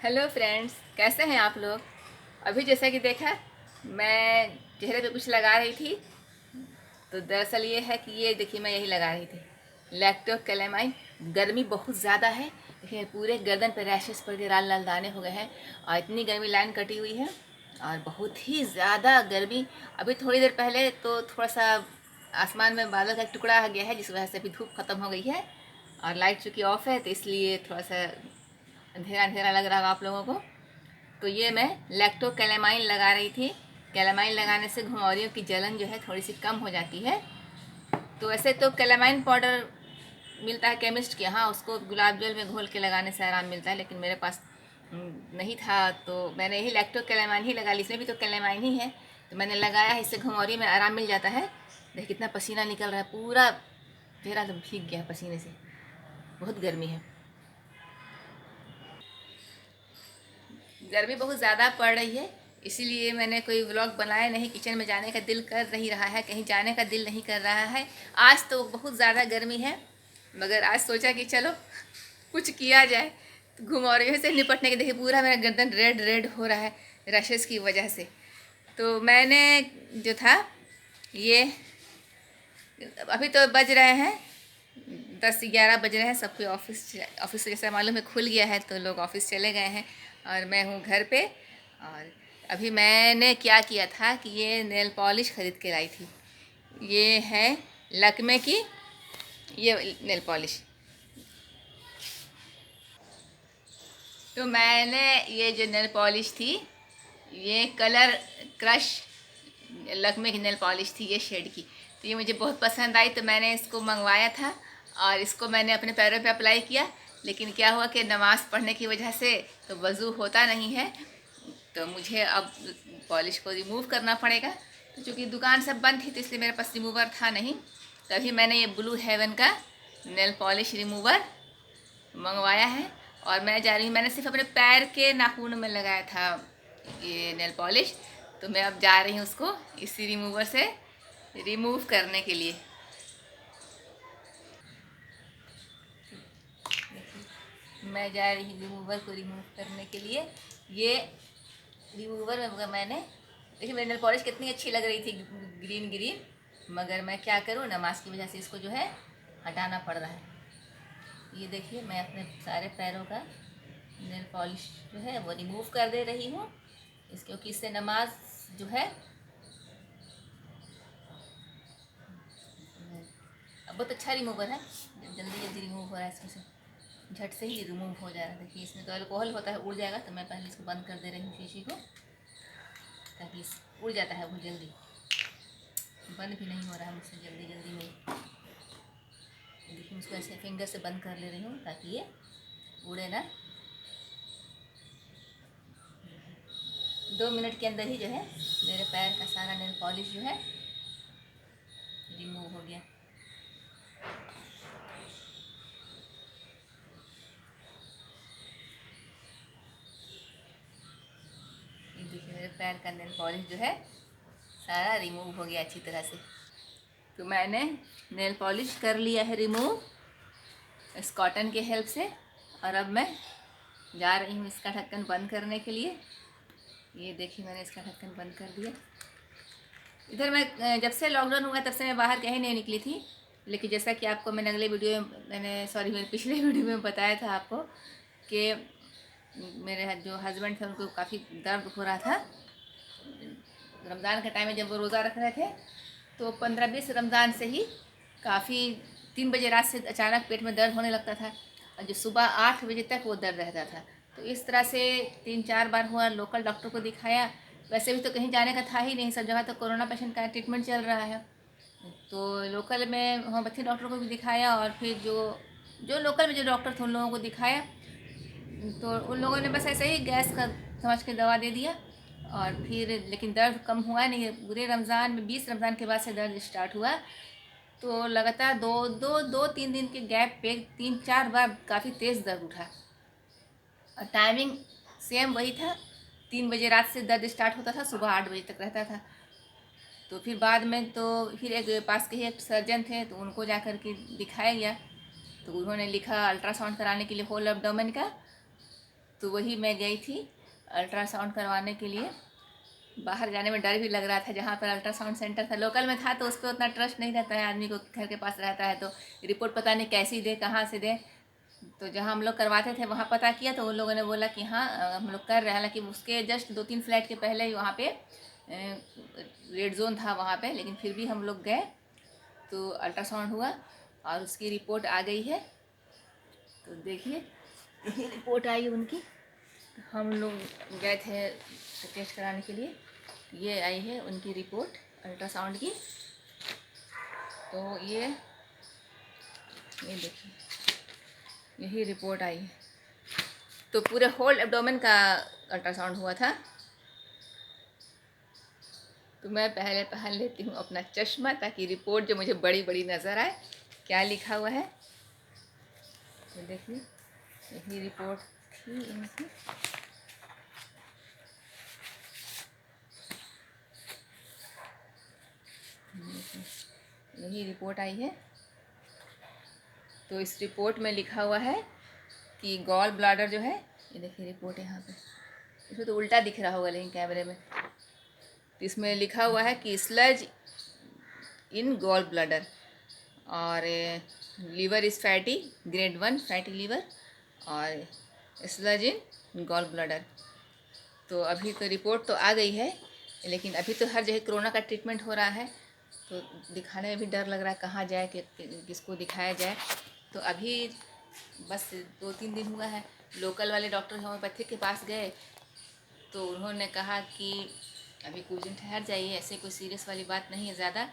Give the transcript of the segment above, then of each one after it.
Hello friends, कैसे हैं आप लोग। अभी जैसा कि देखा, मैं चेहरे पे कुछ लगा रही थी। तो दरअसल ये है कि ये देखिए, मैं यही लगा रही थी लैक्टो कैलेमाइन। गर्मी बहुत ज़्यादा है। देखिए पूरे गर्दन पे रैशेस पड़ के लाल लाल दाने हो गए हैं। और इतनी गर्मी लाइन कटी हुई है और बहुत ही ज़्यादा गर्मी। अभी थोड़ी देर पहले तो थोड़ा सा आसमान में बादल का एक टुकड़ा आ गया है, जिस वजह से अभी धूप ख़त्म हो गई है और लाइट चूँकि ऑफ है, तो इसलिए थोड़ा सा अंधेरा अंधेरा लग रहा होगा आप लोगों को। तो ये मैं लैक्टो कैलेमाइन लगा रही थी। कैलेमाइन लगाने से घुंघरियों की जलन जो है थोड़ी सी कम हो जाती है। तो ऐसे तो कैलेमाइन पाउडर मिलता है केमिस्ट के यहाँ, उसको गुलाब जल में घोल के लगाने से आराम मिलता है, लेकिन मेरे पास नहीं था, तो मैंने यही लैक्टो कैलेमाइन ही लगा ली। इसमें भी तो कैलेमाइन ही है, तो मैंने लगाया है। इससे घुंघरियों में आराम मिल जाता है। देखिए कितना पसीना निकल रहा है, पूरा चेहरा तो भीग गया पसीने से। बहुत गर्मी है, गर्मी बहुत ज़्यादा पड़ रही है, इसीलिए मैंने कोई व्लॉग बनाया नहीं। किचन में जाने का दिल कर नहीं रहा है, कहीं जाने का दिल नहीं कर रहा है। आज तो बहुत ज़्यादा गर्मी है, मगर आज सोचा कि चलो कुछ किया जाए। तो घुंघरियों से निपटने के, देखिए पूरा मेरा गर्दन रेड रेड हो रहा है रशेस की वजह से। तो मैंने जो था ये, अभी तो बज रहे हैं 10-11 बज रहे हैं। सबके ऑफिस ऑफिस जैसा मालूम है खुल गया है, तो लोग ऑफिस चले गए हैं और मैं हूँ घर पे। और अभी मैंने क्या किया था कि ये नेल पॉलिश ख़रीद के लाई थी। ये है लक्मे की, ये नेल पॉलिश। तो मैंने ये जो नेल पॉलिश थी, ये कलर क्रश लक्मे की नेल पॉलिश थी, ये शेड की। तो ये मुझे बहुत पसंद आई, तो मैंने इसको मंगवाया था और इसको मैंने अपने पैरों पे अप्लाई किया। लेकिन क्या हुआ कि नमाज़ पढ़ने की वजह से तो वज़ू होता नहीं है, तो मुझे अब पॉलिश को रिमूव करना पड़ेगा। तो चूँकि दुकान सब बंद थी, तो इसलिए मेरे पास रिमूवर था नहीं। तभी मैंने ये ब्लू हेवन का नेल पॉलिश रिमूवर मंगवाया है। और मैं जा रही हूँ, मैंने सिर्फ अपने पैर के नाखून में लगाया था ये नेल पॉलिश। तो मैं अब जा रही हूँ उसको इसी रिमूवर से रिमूव करने के लिए। मैं जा रही हूँ रिमूवर को रिमूव करने के लिए। ये रिमूवर में मैंने, देखिए मेरी नेल पॉलिश कितनी अच्छी लग रही थी, ग्रीन ग्रीन, मगर मैं क्या करूँ, नमाज की वजह से इसको जो है हटाना पड़ रहा है। ये देखिए मैं अपने सारे पैरों का नेल पॉलिश जो है वो रिमूव कर दे रही हूँ क्योंकि इससे नमाज जो है अब बहुत अच्छा रिमूवर है, जल्दी जल्दी रिमूव हो रहा है। इसमें से झट से ही रिमूव हो जा रहा है। देखिए इसमें तो अल्कोहल होता है, उड़ जाएगा, तो मैं पहले इसको बंद कर दे रही हूँ शीशी को, ताकि उड़ जाता है बहुत जल्दी। बंद भी नहीं हो रहा है मुझसे जल्दी जल्दी में। देखिए उसको ऐसे फिंगर से बंद कर ले रही हूँ ताकि ये उड़े ना। 2 मिनट के अंदर ही जो है मेरे पैर का सारा नेल पॉलिश जो है रिमूव हो गया। ये देखिए मेरे पैर का नेल पॉलिश जो है सारा रिमूव हो गया अच्छी तरह से। तो मैंने नेल पॉलिश कर लिया है रिमूव इस कॉटन के हेल्प से। और अब मैं जा रही हूँ इसका ढक्कन बंद करने के लिए। ये देखिए मैंने इसका ढक्कन बंद कर दिया। इधर मैं जब से लॉकडाउन हुआ तब से मैं बाहर कहीं नहीं निकली थी, लेकिन जैसा कि आपको मैंने अगले वीडियो में मेरे पिछले वीडियो में बताया था आपको कि मेरे जो हस्बैंड थे उनको काफ़ी दर्द हो रहा था रमज़ान के टाइम में, जब वो रोज़ा रख रहे थे। तो 15-20 रमज़ान से ही काफ़ी 3 बजे रात से अचानक पेट में दर्द होने लगता था और जो सुबह 8 बजे तक वो दर्द रहता था। तो इस तरह से 3-4 बार हुआ, लोकल डॉक्टर को दिखाया। वैसे भी तो कहीं जाने का था ही नहीं, सब जगह तो कोरोना पेशेंट का ट्रीटमेंट चल रहा है। तो लोकल में होम्योपैथी डॉक्टर को भी दिखाया और फिर जो जो लोकल में जो डॉक्टर थे उन लोगों को दिखाया। तो उन लोगों ने बस ऐसे ही गैस का समझ के दवा दे दिया और फिर लेकिन दर्द कम हुआ नहीं। पूरे रमज़ान में 20 रमज़ान के बाद से दर्द स्टार्ट हुआ। तो लगातार 2-3 दिन के गैप पे 3-4 बार काफ़ी तेज़ दर्द उठा और टाइमिंग सेम वही था। 3 बजे रात से दर्द स्टार्ट होता था, सुबह 8 बजे तक रहता था। तो फिर बाद में तो फिर एक पास के ही एक सर्जन थे, तो उनको जा कर के दिखाया गया। तो उन्होंने लिखा अल्ट्रासाउंड कराने के लिए होल एब्डोमेन का। तो वही मैं गई थी अल्ट्रासाउंड करवाने के लिए। बाहर जाने में डर भी लग रहा था, जहाँ पर अल्ट्रासाउंड सेंटर था लोकल में था तो उस पर उतना ट्रस्ट नहीं रहता है आदमी को, घर के पास रहता है तो रिपोर्ट पता नहीं कैसी दे, कहाँ से दे। तो जहाँ हम लोग करवाते थे वहाँ पता किया तो उन लोगों ने बोला कि हाँ हम लोग कर रहे हैं, हालांकि उसके जस्ट 2-3 फ्लैट के पहले ही वहाँ पे रेड जोन था वहाँ पे, लेकिन फिर भी हम लोग गए तो अल्ट्रासाउंड हुआ और उसकी रिपोर्ट आ गई है। तो देखिए ये रिपोर्ट आई उनकी, हम लोग गए थे टेस्ट कराने के लिए, ये आई है उनकी रिपोर्ट अल्ट्रासाउंड की। तो ये देखिए यही रिपोर्ट आई है। तो पूरे होल एब्डोमेन का अल्ट्रासाउंड हुआ था। तो मैं पहले पहन लेती हूँ अपना चश्मा ताकि रिपोर्ट जो मुझे बड़ी बड़ी नज़र आए। क्या लिखा हुआ है तो देखिए यही रिपोर्ट थी इनकी। यही रिपोर्ट आई है। तो इस रिपोर्ट में लिखा हुआ है कि गॉल ब्लैडर जो है, ये देखिए रिपोर्ट है यहाँ पे, इसमें तो उल्टा दिख रहा होगा लेकिन कैमरे में, तो इसमें लिखा हुआ है कि स्लज इन गॉल ब्लैडर और liver is fatty, grade 1 fatty liver और स्लज इन गॉल ब्लैडर। तो अभी तो रिपोर्ट तो आ गई है, लेकिन अभी तो हर जगह कोरोना का ट्रीटमेंट हो रहा है तो दिखाने में भी डर लग रहा है कहाँ जाए कि किसको दिखाया जाए। तो अभी बस 2-3 दिन हुआ है, लोकल वाले डॉक्टर होम्योपैथिक के पास गए तो उन्होंने कहा कि अभी कुछ दिन ठहर जाइए, ऐसे कोई सीरियस वाली बात नहीं है ज़्यादा,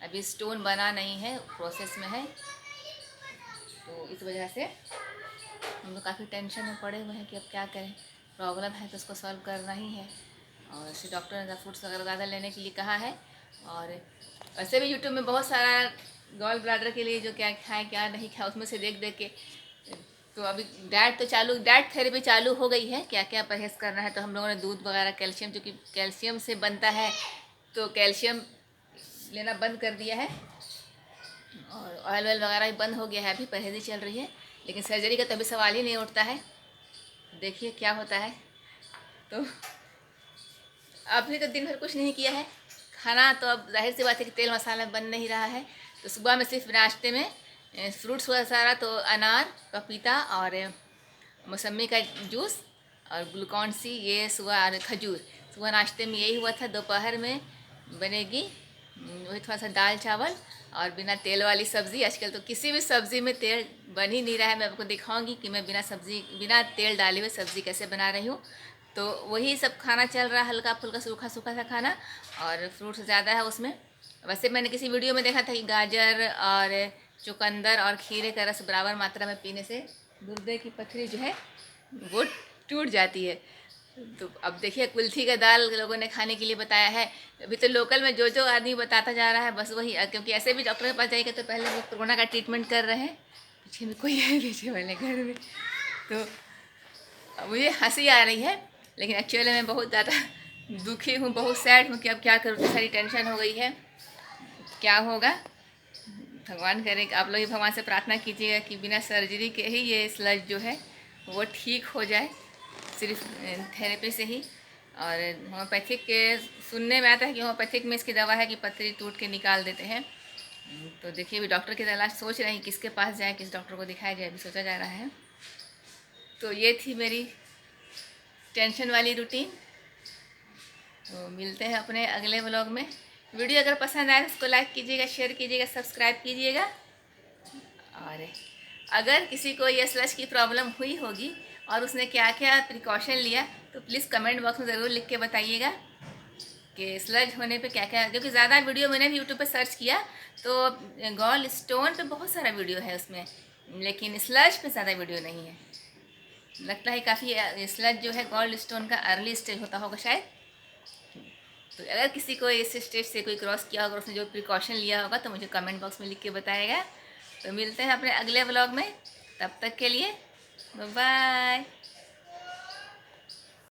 अभी स्टोन बना नहीं है, प्रोसेस में है। तो इस वजह से हम लोग काफ़ी टेंशन में पड़े हुए हैं कि अब क्या करें, प्रॉब्लम है तो उसको सॉल्व करना ही है। और ऐसे डॉक्टर ने फ्रूट्स वगैरह ज़्यादा लेने के लिए कहा है। और वैसे भी यूट्यूब में बहुत सारा गॉल ब्लैडर के लिए जो क्या खाएं क्या नहीं खाएं उसमें से देख देख के, तो अभी डाइट थेरेपी चालू हो गई है, क्या क्या परहेज़ करना है। तो हम लोगों ने दूध वगैरह, कैल्शियम, जो कि कैल्शियम से बनता है तो कैल्शियम लेना बंद कर दिया है और ऑयल वगैरह भी बंद हो गया है, अभी परहेज़ी चल रही है। लेकिन सर्जरी का तो अभी सवाल ही नहीं उठता है, देखिए क्या होता है। तो अभी तो दिन भर कुछ नहीं किया है, खाना तो अब जाहिर सी बात है कि तेल मसाला बन नहीं रहा है। तो सुबह में सिर्फ नाश्ते में फ्रूट्स हुआ सारा, तो अनार, पपीता और मौसमी का जूस और ग्लूकॉन सी, ये सुबह, और खजूर। सुबह नाश्ते में यही हुआ था। दोपहर में बनेगी वही थोड़ा सा दाल चावल और बिना तेल वाली सब्ज़ी। आजकल तो किसी भी सब्ज़ी में तेल बन ही नहीं रहा है, मैं आपको दिखाऊंगी कि मैं बिना तेल डाले हुए सब्ज़ी कैसे बना रही हूँ। तो वही सब खाना चल रहा है, हल्का फुल्का सूखा सूखा सा खाना, और फ्रूट्स ज़्यादा है उसमें। वैसे मैंने किसी वीडियो में देखा था कि गाजर और चुकंदर और खीरे का रस बराबर मात्रा में पीने से गुर्दे की पथरी जो है वो टूट जाती है। तो अब देखिए कुल्थी का दाल लोगों ने खाने के लिए बताया है। अभी तो लोकल में जो जो आदमी बताता जा रहा है बस वही, क्योंकि ऐसे भी डॉक्टर के पास जाएगा तो पहले वो कोरोना का ट्रीटमेंट कर रहे हैं। पीछे में कोई है पीछे वाले घर में, तो मुझे हंसी आ रही है लेकिन एक्चुअली मैं बहुत ज़्यादा दुखी हूँ, बहुत सैड हूँ कि अब क्या करूँ, सारी टेंशन हो गई है, क्या होगा। भगवान करे कि आप लोग भगवान से प्रार्थना कीजिएगा कि बिना सर्जरी के ही ये स्लज जो है वो ठीक हो जाए, सिर्फ थेरेपी से ही। और होम्योपैथिक के सुनने में आता है कि होम्योपैथिक में इसकी दवा है कि पथरी टूट के निकाल देते हैं। तो देखिए अभी डॉक्टर की तलाश सोच रहे हैं किसके पास जाए, किस डॉक्टर को दिखाया जाए, अभी सोचा जा रहा है। तो ये थी मेरी टेंशन वाली रूटीन। तो मिलते हैं अपने अगले व्लॉग में। वीडियो अगर पसंद आए तो उसको लाइक कीजिएगा, शेयर कीजिएगा, सब्सक्राइब कीजिएगा। और अगर किसी को ये स्लज की प्रॉब्लम हुई होगी और उसने क्या क्या प्रिकॉशन लिया तो प्लीज़ कमेंट बॉक्स में ज़रूर लिख के बताइएगा कि स्लज होने पे क्या क्या, क्योंकि ज़्यादा वीडियो मैंने भी यूट्यूब पे सर्च किया तो गॉल स्टोन पे बहुत सारा वीडियो है उसमें, लेकिन स्लज पे ज़्यादा वीडियो नहीं है। लगता है काफ़ी स्लज जो है गॉल स्टोन का अर्ली स्टेज होता होगा शायद। तो अगर किसी को इस स्टेज से कोई क्रॉस किया होगा, उसने जो प्रिकॉशन लिया होगा तो मुझे कमेंट बॉक्स में लिख के बताएगा। तो मिलते हैं अपने अगले व्लॉग में, तब तक के लिए बाय बाय।